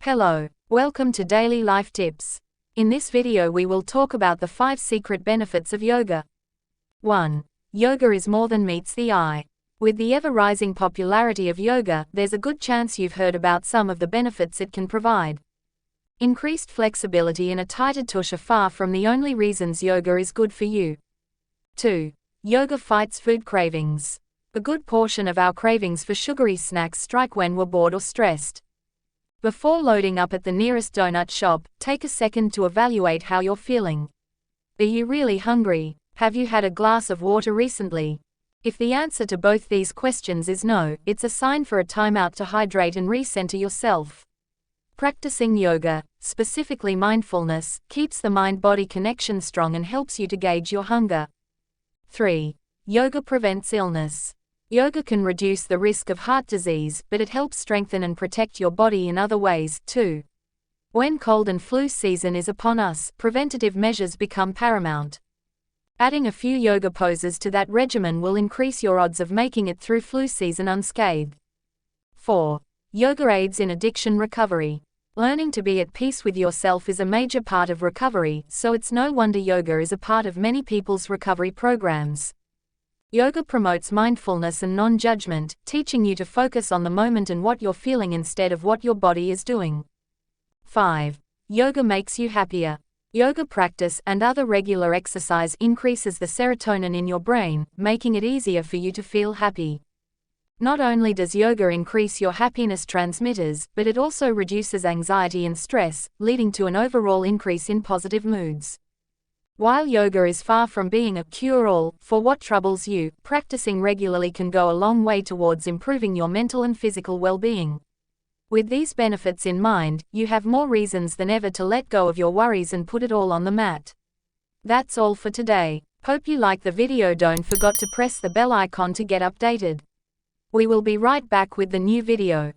Hello, welcome to Daily Life Tips. In this video we will talk about the 5 secret benefits of yoga. 1. Yoga is more than meets the eye. With the ever-rising popularity of yoga, there's a good chance you've heard about some of the benefits it can provide. Increased flexibility and a tighter tush are far from the only reasons yoga is good for you. 2. Yoga fights food cravings. A good portion of our cravings for sugary snacks strike when we're bored or stressed. Before loading up at the nearest donut shop, take a second to evaluate how you're feeling. Are you really hungry? Have you had a glass of water recently? If the answer to both these questions is no, it's a sign for a timeout to hydrate and recenter yourself. Practicing yoga, specifically mindfulness, keeps the mind-body connection strong and helps you to gauge your hunger. 3. Yoga prevents illness. Yoga can reduce the risk of heart disease, but it helps strengthen and protect your body in other ways, too. When cold and flu season is upon us, preventative measures become paramount. Adding a few yoga poses to that regimen will increase your odds of making it through flu season unscathed. 4. Yoga aids in addiction recovery. Learning to be at peace with yourself is a major part of recovery, so it's no wonder yoga is a part of many people's recovery programs. Yoga promotes mindfulness and non-judgment, teaching you to focus on the moment and what you're feeling instead of what your body is doing. 5. Yoga makes you happier. Yoga practice and other regular exercise increases the serotonin in your brain, making it easier for you to feel happy. Not only does yoga increase your happiness transmitters, but it also reduces anxiety and stress, leading to an overall increase in positive moods. While yoga is far from being a cure-all for what troubles you, practicing regularly can go a long way towards improving your mental and physical well-being. With these benefits in mind, you have more reasons than ever to let go of your worries and put it all on the mat. That's all for today. Hope you like the video. Don't forget to press the bell icon to get updated. We will be right back with the new video.